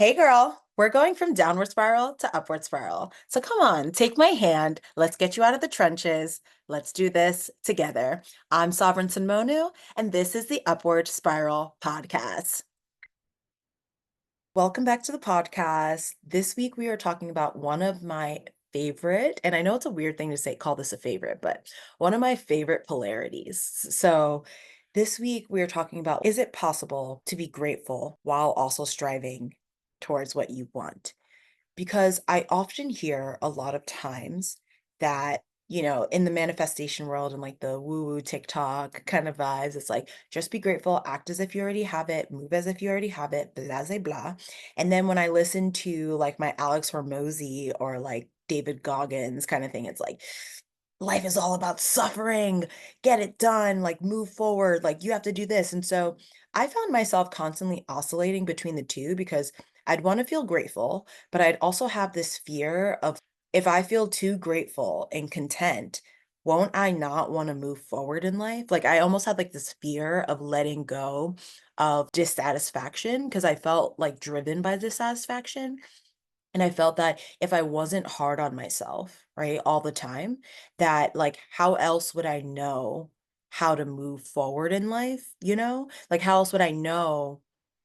Hey girl, we're going from downward spiral to upward spiral. So come on, take my hand. Let's get you out of the trenches. Let's do this together. I'm Sovereign Monu, and this is the Upward Spiral Podcast. Welcome back to the podcast. This week we are talking about one of my favorite, and I know it's a weird thing to say, call this a favorite, but one of my favorite polarities. So this week we are talking about, is it possible to be grateful while also striving towards what you want? Because I often hear a lot of times that, in the manifestation world and like the woo-woo TikTok kind of vibes, it's like just be grateful, act as if you already have it, move as if you already have it, blah, blah, blah. And then when I listen to like my Alex Hormozy or like David Goggins kind of thing, it's like life is all about suffering, get it done, like move forward, like you have to do this. And so I found myself constantly oscillating between the two because I'd want to feel grateful, but I'd also have this fear of if I feel too grateful and content, won't I not want to move forward in life? Like I almost had like this fear of letting go of dissatisfaction because I felt like driven by dissatisfaction. And I felt that if I wasn't hard on myself, right, all the time, that like how else would I know how to move forward in life, you know? Like how else would I know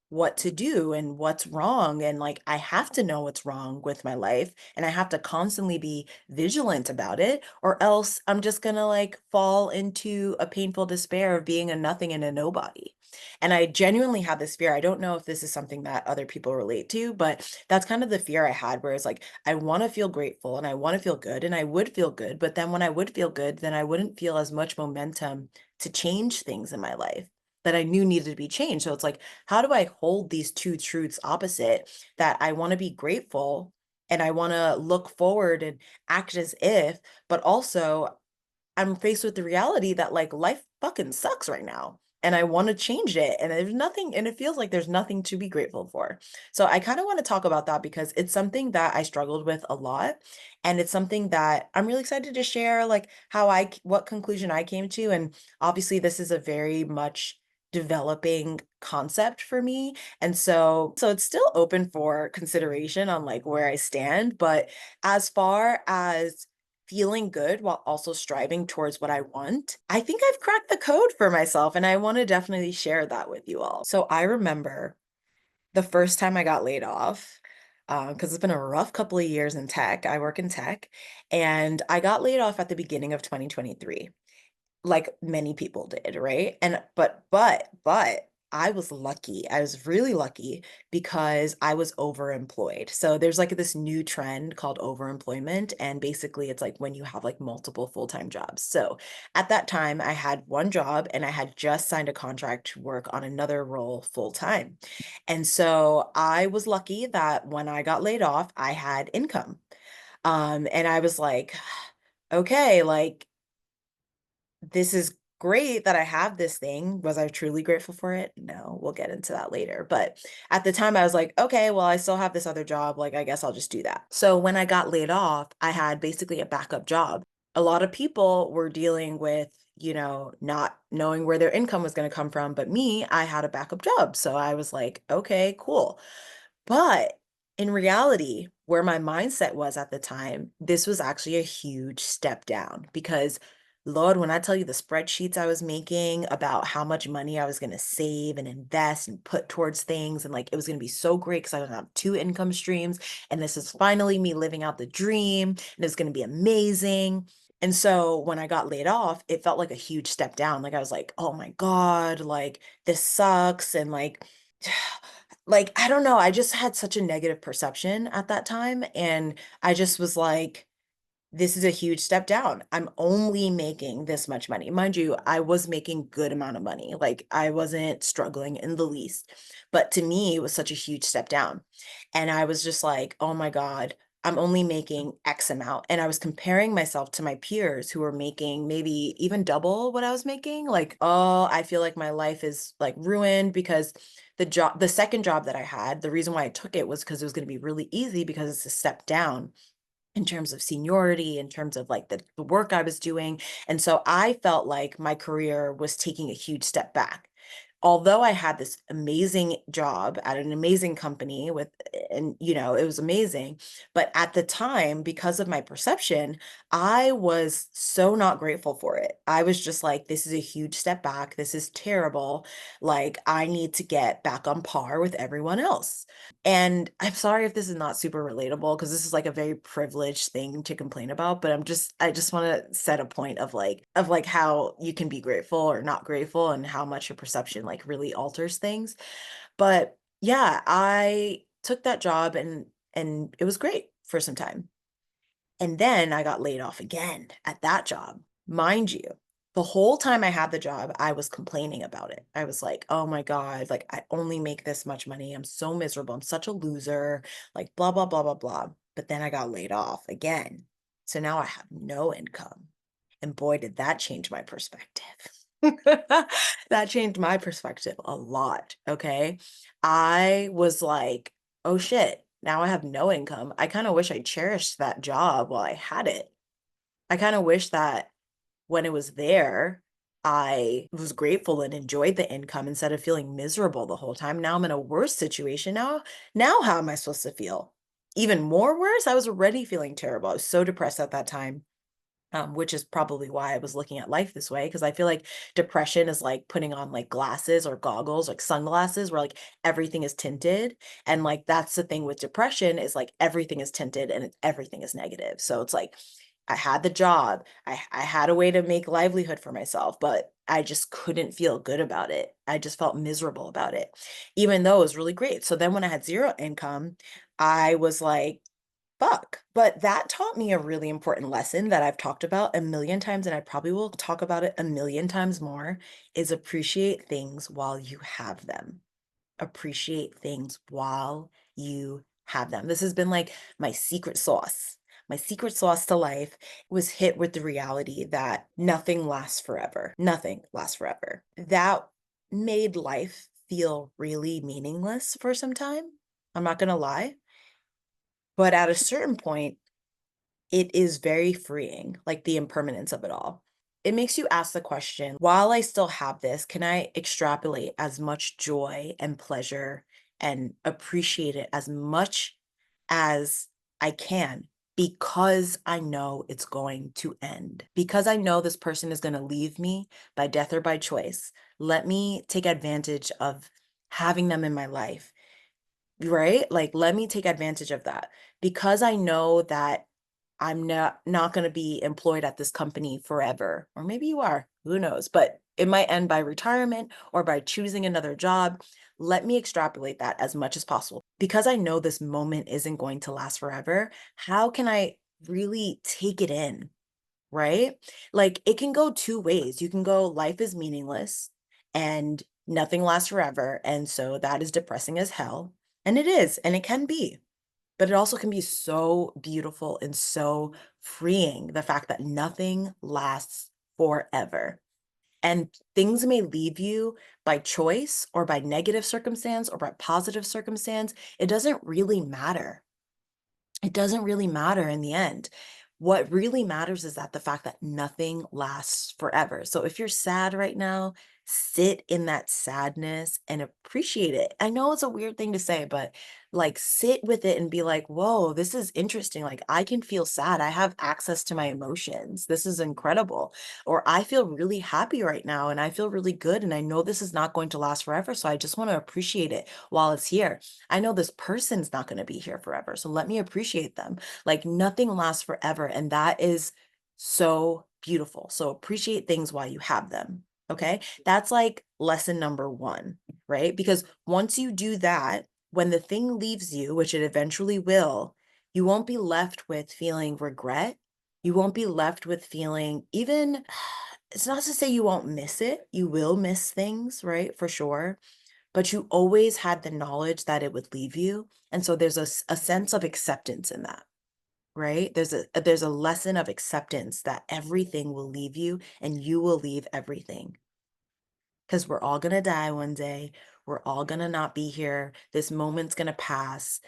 what to do and what's wrong? And like I have to know what's wrong with my life and I have to constantly be vigilant about it, or else I'm just gonna like fall into a painful despair of being a nothing and a nobody. And I genuinely have this fear. I don't know if this is something that other people relate to, but that's kind of the fear I had, where it's like, I want to feel grateful and I want to feel good and I would feel good. But then when I would feel good, then I wouldn't feel as much momentum to change things in my life that I knew needed to be changed. So it's like, how do I hold these two truths opposite, that I want to be grateful and I want to look forward and act as if, but also I'm faced with the reality that like life fucking sucks right now and I want to change it and there's nothing, and it feels like there's nothing to be grateful for. So I kind of want to talk about that because it's something that I struggled with a lot, and it's something that I'm really excited to share, like what conclusion I came to. And obviously this is a very much developing concept for me, and so it's still open for consideration on like where I stand. But as far as feeling good while also striving towards what I want, I think I've cracked the code for myself, and I want to definitely share that with you all. So I remember the first time I got laid off, because it's been a rough couple of years in tech. I work in tech, and I got laid off at the beginning of 2023, like many people did, right? And but I was lucky. I was really lucky because I was overemployed. So there's like this new trend called overemployment, and basically it's like when you have like multiple full-time jobs. So at that time I had one job and I had just signed a contract to work on another role full-time. And so I was lucky that when I got laid off, I had income. And I was like, okay, like this is great that I have this thing. Was I truly grateful for it? No, we'll get into that later. But at the time, I was like, okay, well, I still have this other job. Like, I guess I'll just do that. So when I got laid off, I had basically a backup job. A lot of people were dealing with, not knowing where their income was going to come from. But me, I had a backup job. So I was like, okay, cool. But in reality, where my mindset was at the time, this was actually a huge step down because, Lord, when I tell you the spreadsheets I was making about how much money I was going to save and invest and put towards things, and like it was going to be so great because I was going to have two income streams, and this is finally me living out the dream, and it's going to be amazing. And so when I got laid off, it felt like a huge step down. Like I was like, oh my God, like this sucks. And like, I don't know, I just had such a negative perception at that time, and I just was like, this is a huge step down. I'm only making this much money. Mind you, I was making good amount of money. Like I wasn't struggling in the least. But to me, it was such a huge step down. And I was just like, oh my God, I'm only making X amount. And I was comparing myself to my peers who were making maybe even double what I was making. Like, oh, I feel like my life is like ruined because the second job that I had, the reason why I took it was because it was going to be really easy because it's a step down in terms of seniority, in terms of like the work I was doing. And so I felt like my career was taking a huge step back. although I had this amazing job at an amazing company with and it was amazing, but at the time, because of my perception, I was so not grateful for it. I was just like, this is a huge step back. This is terrible. Like, I need to get back on par with everyone else. And I'm sorry if this is not super relatable because this is like a very privileged thing to complain about, but I just want to set a point of like how you can be grateful or not grateful and how much your perception like really alters things. But yeah, I took that job and it was great for some time. And then I got laid off again at that job. Mind you, the whole time I had the job, I was complaining about it. I was like, "Oh my God, like I only make this much money. I'm so miserable. I'm such a loser." Like blah blah blah blah blah. But then I got laid off again. So now I have no income. And boy, did that change my perspective. That changed my perspective a lot, okay? I was like, "Oh shit, now I have no income." I kinda wish I cherished that job while I had it. I kinda wish that when it was there, I was grateful and enjoyed the income instead of feeling miserable the whole time. Now I'm in a worse situation now how am I supposed to feel? Even more worse? I was already feeling terrible. I was so depressed at that time, which is probably why I was looking at life this way. Because I feel like depression is like putting on like glasses or goggles, like sunglasses, where like everything is tinted. And like that's the thing with depression is like everything is tinted and everything is negative. So it's like I had the job, I had a way to make livelihood for myself, but I just couldn't feel good about it. I just felt miserable about it, even though it was really great. So then when I had zero income, I was like, fuck. But that taught me a really important lesson that I've talked about a million times, and I probably will talk about it a million times more, is appreciate things while you have them. Appreciate things while you have them. This has been like my secret sauce. My secret sauce to life was hit with the reality that nothing lasts forever. Nothing lasts forever. That made life feel really meaningless for some time. I'm not going to lie. But at a certain point, it is very freeing, like the impermanence of it all. It makes you ask the question, while I still have this, can I extrapolate as much joy and pleasure and appreciate it as much as I can because I know it's going to end? Because I know this person is going to leave me by death or by choice. Let me take advantage of having them in my life, right? Like, let me take advantage of that because I know that I'm not gonna be employed at this company forever, or maybe you are, who knows? But it might end by retirement or by choosing another job. Let me extrapolate that as much as possible. Because I know this moment isn't going to last forever, how can I really take it in, right? Like, it can go 2 ways. You can go, "Life is meaningless and nothing lasts forever, and so that is depressing as hell." And it is, and it can be. But it also can be so beautiful and so freeing, the fact that nothing lasts forever. And things may leave you by choice or by negative circumstance or by positive circumstance. It doesn't really matter. It doesn't really matter in the end. What really matters is that the fact that nothing lasts forever. So if you're sad right now, sit in that sadness and appreciate it. I know it's a weird thing to say, but like sit with it and be like, whoa, this is interesting. Like I can feel sad. I have access to my emotions. This is incredible. Or I feel really happy right now and I feel really good. And I know this is not going to last forever. So I just want to appreciate it while it's here. I know this person's not going to be here forever. So let me appreciate them. Like nothing lasts forever. And that is so beautiful. So appreciate things while you have them. Okay. That's like lesson number one, right? Because once you do that, when the thing leaves you, which it eventually will, you won't be left with feeling regret. You won't be left with feeling even, it's not to say you won't miss it. You will miss things, right? For sure, but you always had the knowledge that it would leave you, and so there's a sense of acceptance in that, right? There's a lesson of acceptance that everything will leave you and you will leave everything, because 'cause we're all gonna die one day, we're all gonna not be here, this moment's gonna pass,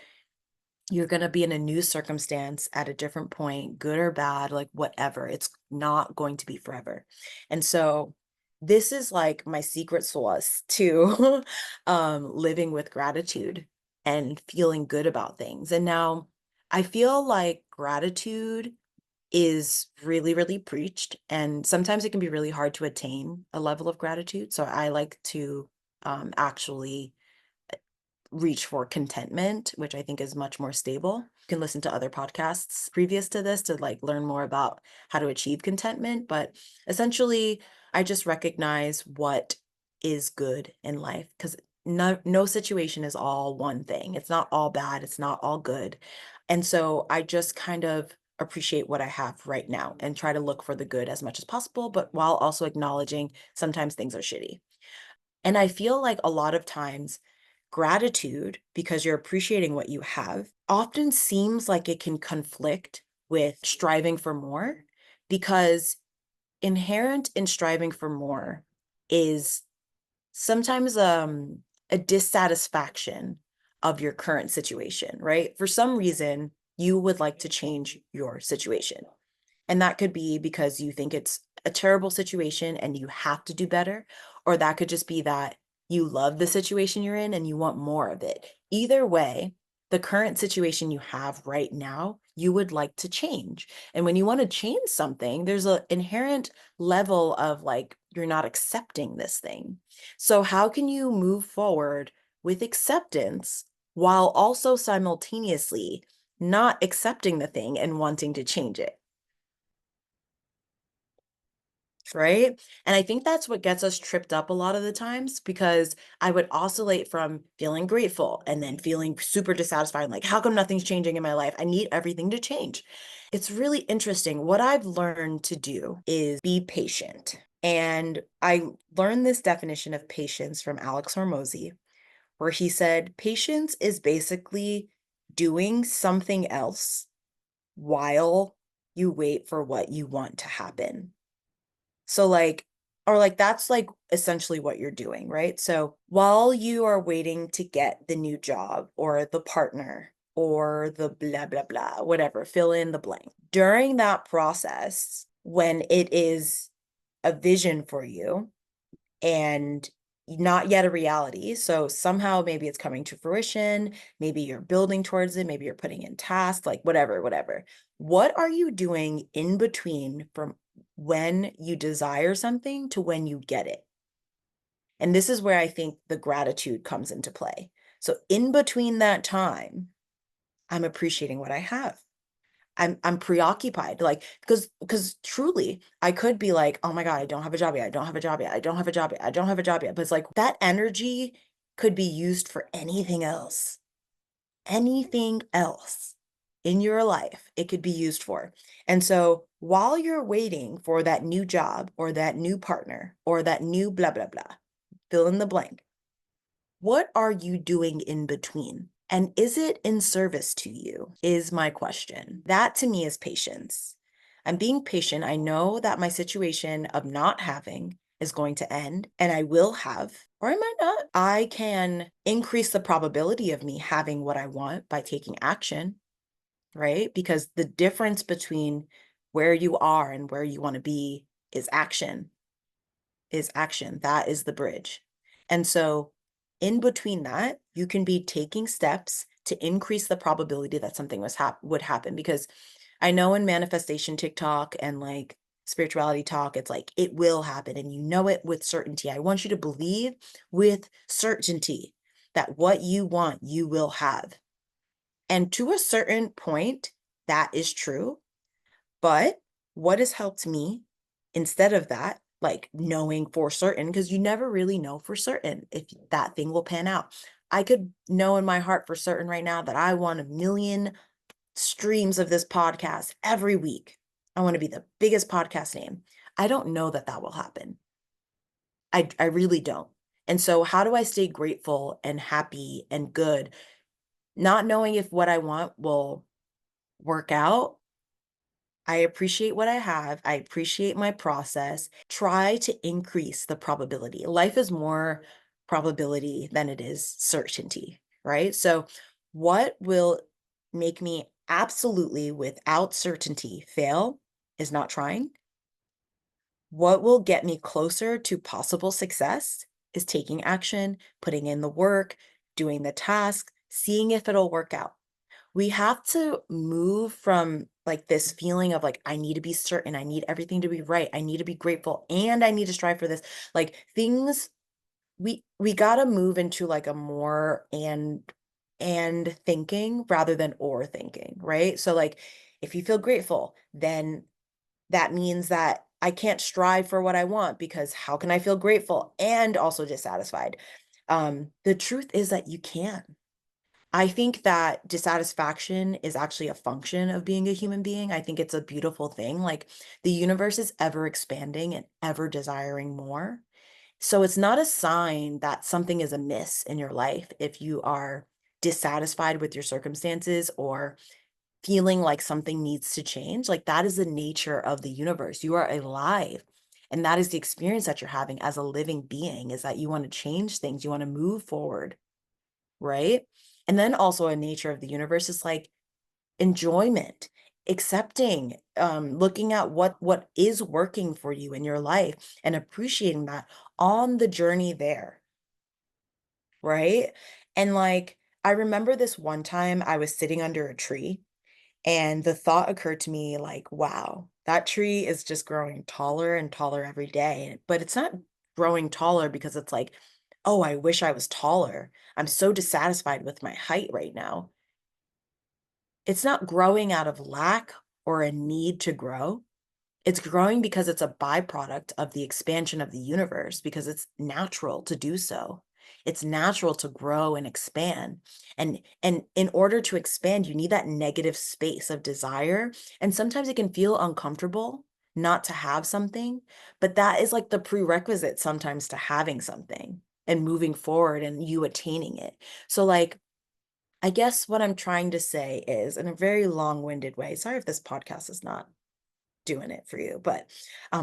you're gonna be in a new circumstance at a different point, good or bad, like, whatever, it's not going to be forever, and so this is like my secret sauce to living with gratitude and feeling good about things. And now I feel like gratitude is really, really preached, and sometimes it can be really hard to attain a level of gratitude. So I like to actually reach for contentment, which I think is much more stable. You can listen to other podcasts previous to this to like learn more about how to achieve contentment. But essentially, I just recognize what is good in life because no situation is all one thing. It's not all bad, it's not all good. And so I just kind of appreciate what I have right now and try to look for the good as much as possible, but while also acknowledging sometimes things are shitty. And I feel like a lot of times gratitude, because you're appreciating what you have, often seems like it can conflict with striving for more because inherent in striving for more is sometimes a dissatisfaction of your current situation, right? For some reason, you would like to change your situation. And that could be because you think it's a terrible situation and you have to do better, or that could just be that you love the situation you're in and you want more of it. Either way, the current situation you have right now, you would like to change. And when you want to change something, there's an inherent level of like, you're not accepting this thing. So, how can you move forward with acceptance while also simultaneously not accepting the thing and wanting to change it? Right? And I think that's what gets us tripped up a lot of the times because I would oscillate from feeling grateful and then feeling super dissatisfied, like, how come nothing's changing in my life? I need everything to change. It's really interesting. What I've learned to do is be patient. And I learned this definition of patience from Alex Hormozy, where he said, patience is basically doing something else while you wait for what you want to happen. So like or like that's like essentially what you're doing, right? So while you are waiting to get the new job or the partner or the blah blah blah, whatever, fill in the blank. During that process, when it is a vision for you, and not yet a reality. So somehow maybe it's coming to fruition, maybe you're building towards it, maybe you're putting in tasks, like whatever, whatever. What are you doing in between from when you desire something to when you get it? And this is where I think the gratitude comes into play. So in between that time, I'm appreciating what I have. I'm preoccupied, like, because truly, I could be like, "Oh my God, I don't have a job yet. I don't have a job yet. I don't have a job yet. I don't have a job yet." But it's like that energy could be used for anything else in your life. It could be used for. And so while you're waiting for that new job or that new partner or that new blah blah blah, fill in the blank. What are you doing in between? And is it in service to you? Is my question. That to me is patience. I'm being patient. I know that my situation of not having is going to end, and I will have, or I might not. I can increase the probability of me having what I want by taking action, right? Because the difference between where you are and where you want to be is action is action. That is the bridge. And so, in between that, you can be taking steps to increase the probability that something would happen. Because I know in manifestation TikTok and like spirituality talk, it's like it will happen and you know it with certainty. I want you to believe with certainty that what you want, you will have. And to a certain point, that is true. But what has helped me instead of that, like knowing for certain, because you never really know for certain if that thing will pan out. I could know in my heart for certain right now that I want a million streams of this podcast every week. I want to be the biggest podcast name. I don't know that that will happen. I really don't. And so, how do I stay grateful and happy and good, not knowing if what I want will work out? I appreciate what I have. I appreciate my process. Try to increase the probability. Life is more probability than it is certainty, right? So, what will make me absolutely without certainty fail is not trying. What will get me closer to possible success is taking action, putting in the work, doing the task, seeing if it'll work out. We have to move from like this feeling of like, I need to be certain, I need everything to be right, I need to be grateful, and I need to strive for this. Like things we gotta move into like a more and thinking rather than or thinking, right? So like if you feel grateful, then that means that I can't strive for what I want because how can I feel grateful and also dissatisfied? The truth is that you can. I think that dissatisfaction is actually a function of being a human being. I think it's a beautiful thing. Like the universe is ever expanding and ever desiring more. So it's not a sign that something is amiss in your life if you are dissatisfied with your circumstances or feeling like something needs to change. Like that is the nature of the universe. You are alive. And that is the experience that you're having as a living being is that you want to change things, you want to move forward, right? And then also a nature of the universe is like enjoyment, accepting, looking at what is working for you in your life and appreciating that on the journey there, right? And like I remember this one time I was sitting under a tree and the thought occurred to me like, wow, that tree is just growing taller and taller every day. But it's not growing taller because it's like, oh, I wish I was taller. I'm so dissatisfied with my height right now. It's not growing out of lack or a need to grow. It's growing because it's a byproduct of the expansion of the universe because it's natural to do so. It's natural to grow and expand. And in order to expand, you need that negative space of desire. And sometimes it can feel uncomfortable not to have something, but that is like the prerequisite sometimes to having something and moving forward and you attaining it. So like I guess what I'm trying to say is in a very long-winded way. Sorry if this podcast is not doing it for you. But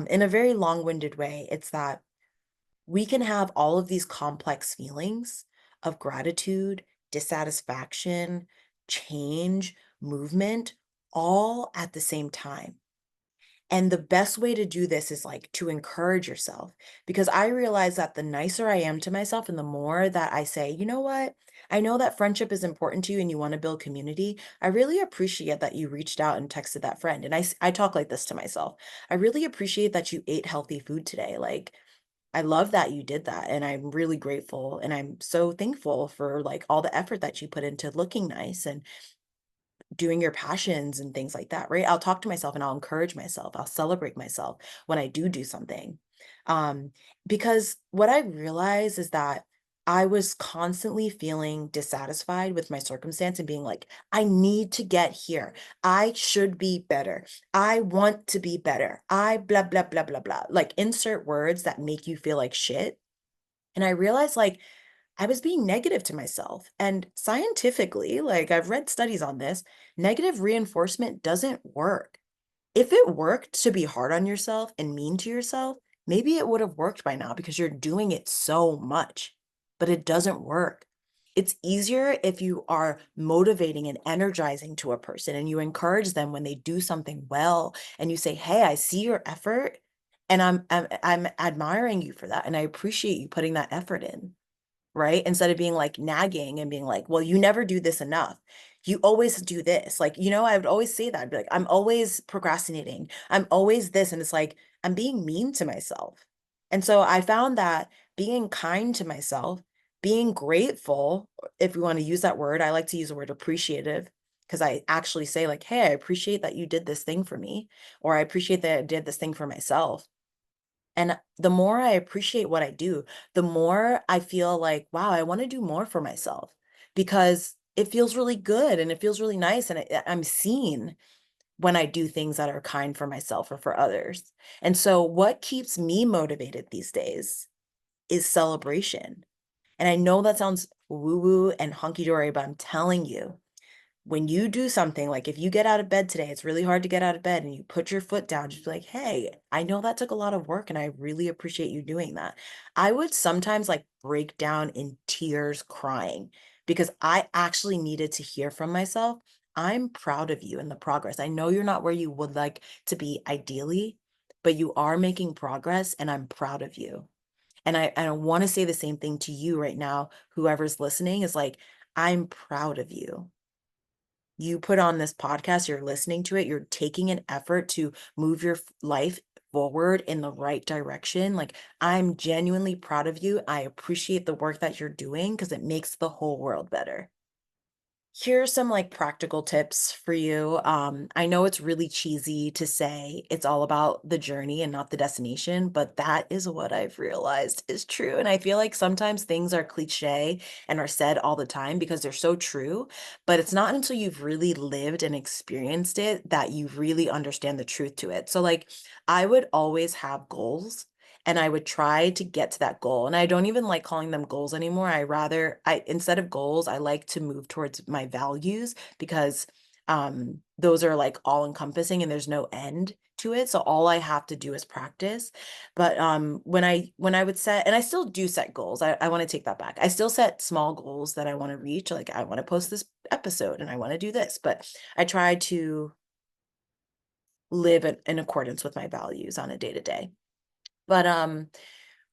in a very long winded way, it's that we can have all of these complex feelings of gratitude, dissatisfaction, change, movement, all at the same time. And the best way to do this is like to encourage yourself because I realize that the nicer I am to myself and the more that I say, you know what? I know that friendship is important to you and you want to build community. I really appreciate that you reached out and texted that friend. And I talk like this to myself. I really appreciate that you ate healthy food today. Like, I love that you did that. And I'm really grateful. And I'm so thankful for like all the effort that you put into looking nice and doing your passions and things like that, right? I'll talk to myself and I'll encourage myself. I'll celebrate myself when I do something. Um, because what I realized is that I was constantly feeling dissatisfied with my circumstance and being like, I need to get here. I should be better. I want to be better. I blah, blah, blah, blah, blah. Like insert words that make you feel like shit. And I realized like I was being negative to myself. And scientifically, like I've read studies on this, negative reinforcement doesn't work. If it worked to be hard on yourself and mean to yourself, maybe it would have worked by now because you're doing it so much, but it doesn't work. It's easier if you are motivating and energizing to a person and you encourage them when they do something well and you say, "Hey, I see your effort and I'm admiring you for that and I appreciate you putting that effort in." Right? Instead of being, like, nagging and being like, "Well, you never do this enough. You always do this." Like, I would always say that. I'd be like, "I'm always procrastinating. I'm always this," and it's like, I'm being mean to myself. And so I found that being kind to myself, being grateful, if we wanna use that word, I like to use the word appreciative because I actually say like, "Hey, I appreciate that you did this thing for me," or, "I appreciate that I did this thing for myself." And the more I appreciate what I do, the more I feel like, wow, I want to do more for myself because it feels really good and it feels really nice. And I'm seen when I do things that are kind for myself or for others. And so, what keeps me motivated these days is celebration. And I know that sounds woo woo and hunky dory, but I'm telling you, when you do something, like if you get out of bed today, it's really hard to get out of bed and you put your foot down, just be like, hey, I know that took a lot of work and I really appreciate you doing that. I would sometimes like break down in tears crying because I actually needed to hear from myself. I'm proud of you and the progress. I know you're not where you would like to be ideally, but you are making progress and I'm proud of you. And I want to say the same thing to you right now, whoever's listening is like, I'm proud of you. You put on this podcast, you're listening to it, you're taking an effort to move your life forward in the right direction. Like, I'm genuinely proud of you. I appreciate the work that you're doing because it makes the whole world better. Here are some like practical tips for you. I know it's really cheesy to say it's all about the journey and not the destination, but that is what I've realized is true. And I feel like sometimes things are cliche and are said all the time because they're so true, but it's not until you've really lived and experienced it that you really understand the truth to it. So, like, I would always have goals and I would try to get to that goal. And I don't even like calling them goals anymore. I instead of goals, I like to move towards my values because those are like all encompassing and there's no end to it. So all I have to do is practice. But when I would set, and I still do set goals. I want to take that back. I still set small goals that I want to reach. Like, I want to post this episode and I want to do this, but I try to live in accordance with my values on a day to day. But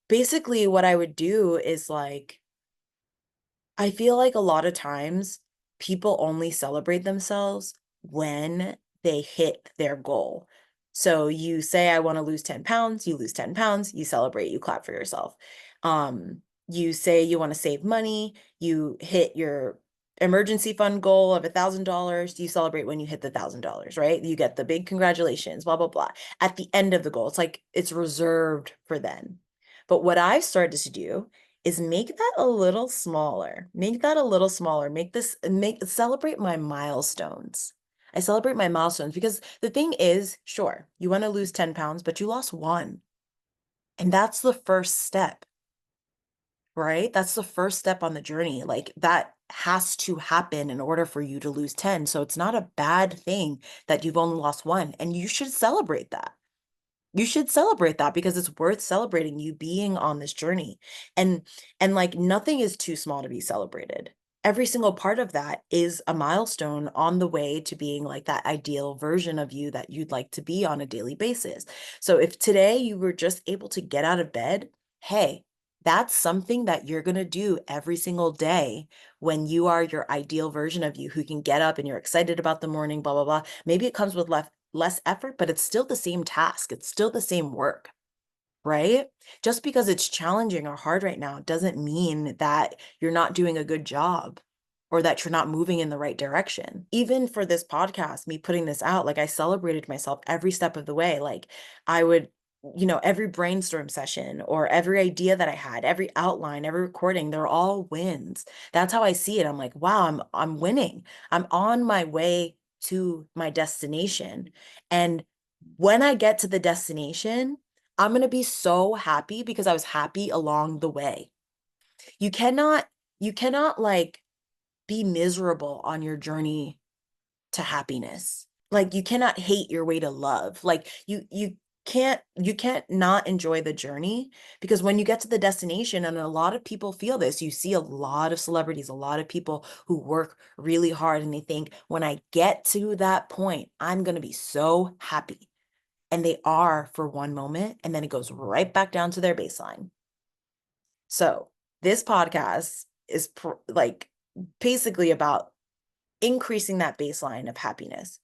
basically what I would do is like, I feel like a lot of times people only celebrate themselves when they hit their goal. So you say, I want to lose 10 pounds, you lose 10 pounds, you celebrate, you clap for yourself. You say you want to save money, you hit your emergency fund goal of $1,000, you celebrate when you hit the $1,000, right? You get the big congratulations, blah, blah, blah. At the end of the goal, it's like it's reserved for then. But what I've started to do is make that a little smaller. Make that a little smaller. Make celebrate my milestones. I celebrate my milestones because the thing is, sure, you want to lose 10 pounds, but you lost one. And that's the first step, right? That's the first step on the journey. Like, that has to happen in order for you to lose 10. So it's not a bad thing that you've only lost one. And you should celebrate that. You should celebrate that because it's worth celebrating you being on this journey. And like, nothing is too small to be celebrated. Every single part of that is a milestone on the way to being like that ideal version of you that you'd like to be on a daily basis. So if today you were just able to get out of bed, hey, that's something that you're going to do every single day when you are your ideal version of you who can get up and you're excited about the morning, blah, blah, blah. Maybe it comes with less effort, but it's still the same task. It's still the same work, right? Just because it's challenging or hard right now doesn't mean that you're not doing a good job or that you're not moving in the right direction. Even for this podcast, me putting this out, like, I celebrated myself every step of the way. Like, I would, every brainstorm session or every idea that I had, every outline, every recording, they're all wins. That's how I see it. I'm like, wow, I'm winning. I'm on my way to my destination. And when I get to the destination, I'm going to be so happy because I was happy along the way. You cannot like be miserable on your journey to happiness. Like, you cannot hate your way to love. Like, you can't not enjoy the journey because when you get to the destination, and a lot of people feel this, you see a lot of celebrities, a lot of people who work really hard and they think, when I get to that point, I'm going to be so happy. And they are for one moment, and then it goes right back down to their baseline. So this podcast is like basically about increasing that baseline of happiness.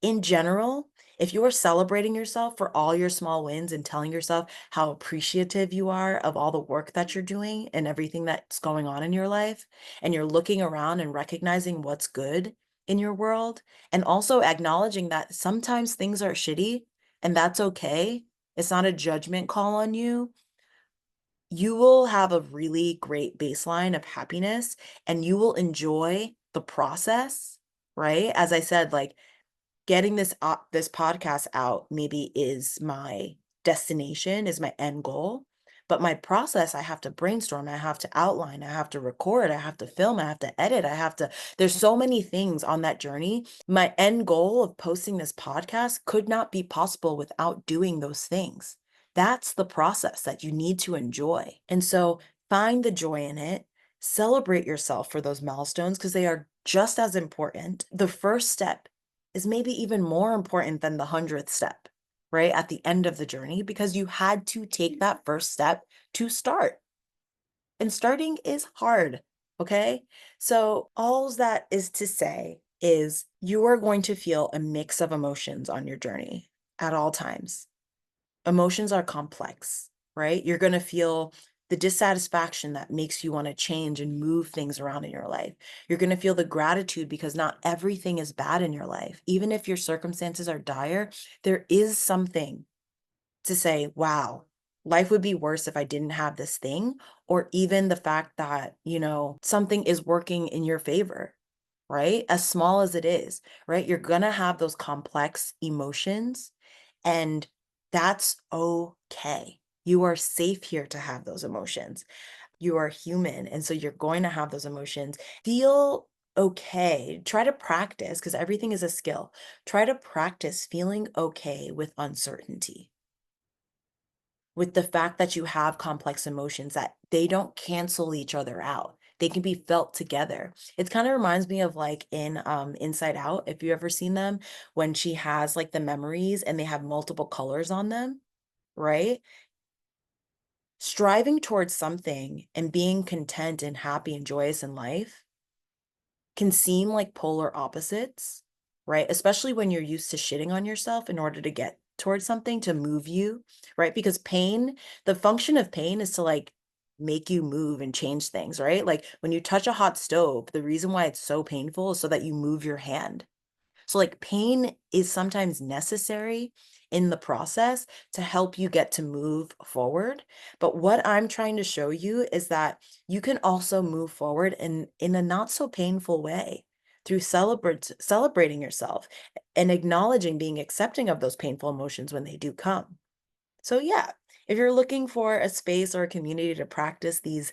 In general, if you are celebrating yourself for all your small wins and telling yourself how appreciative you are of all the work that you're doing and everything that's going on in your life, and you're looking around and recognizing what's good in your world, and also acknowledging that sometimes things are shitty and that's okay. It's not a judgment call on you. You will have a really great baseline of happiness and you will enjoy the process, right? As I said, like, getting this podcast out maybe is my destination, is my end goal. But my process, I have to brainstorm, I have to outline, I have to record, I have to film, I have to edit, there's so many things on that journey. My end goal of posting this podcast could not be possible without doing those things. That's the process that you need to enjoy. And so find the joy in it. Celebrate yourself for those milestones because they are just as important. The first step is maybe even more important than the 100th step. right? At the end of the journey because you had to take that first step to start. And starting is hard, okay? So, all that is to say is you are going to feel a mix of emotions on your journey at all times. Emotions are complex, right? You're going to feel the dissatisfaction that makes you want to change and move things around in your life. You're going to feel the gratitude because not everything is bad in your life. Even if your circumstances are dire, there is something to say, wow, life would be worse if I didn't have this thing, or even the fact that, something is working in your favor, right? As small as it is, right? You're going to have those complex emotions, and that's okay. You are safe here to have those emotions. You are human. And so you're going to have those emotions. Feel okay. Try to practice because everything is a skill. Try to practice feeling okay with uncertainty, with the fact that you have complex emotions, that they don't cancel each other out. They can be felt together. It kind of reminds me of like in Inside Out, if you ever seen them, when she has like the memories and they have multiple colors on them, right? Striving towards something and being content and happy and joyous in life can seem like polar opposites, right? Especially when you're used to shitting on yourself in order to get towards something to move you, right? Because pain, the function of pain is to like make you move and change things, right? Like when you touch a hot stove, the reason why it's so painful is so that you move your hand. So, like, pain is sometimes necessary in the process to help you get to move forward. But what I'm trying to show you is that you can also move forward in a not so painful way through celebrating yourself and acknowledging being accepting of those painful emotions when they do come. So, yeah, if you're looking for a space or a community to practice these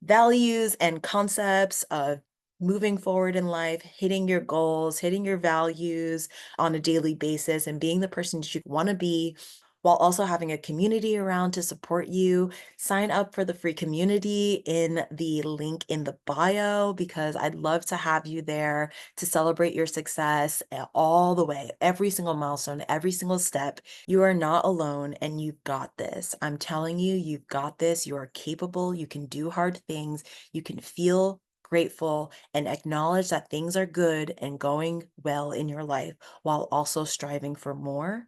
values and concepts of moving forward in life, hitting your goals, hitting your values on a daily basis, and being the person that you want to be, while also having a community around to support you. Sign up for the free community in the link in the bio because I'd love to have you there to celebrate your success all the way, every single milestone, every single step. You are not alone and you've got this. I'm telling you, you've got this. You are capable. You can do hard things. You can feel grateful and acknowledge that things are good and going well in your life while also striving for more.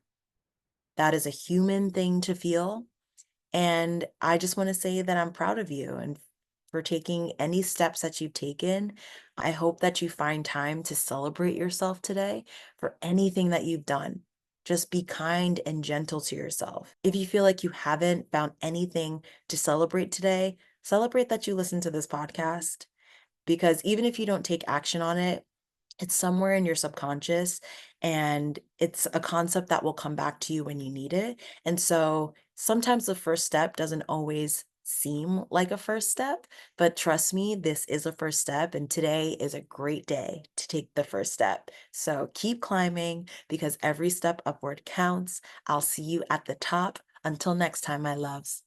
That is a human thing to feel. And I just want to say that I'm proud of you and for taking any steps that you've taken. I hope that you find time to celebrate yourself today for anything that you've done. Just be kind and gentle to yourself. If you feel like you haven't found anything to celebrate today, celebrate that you listened to this podcast because even if you don't take action on it, it's somewhere in your subconscious, and it's a concept that will come back to you when you need it. And so sometimes the first step doesn't always seem like a first step, but trust me, this is a first step. And today is a great day to take the first step. So keep climbing because every step upward counts. I'll see you at the top. Until next time, my loves.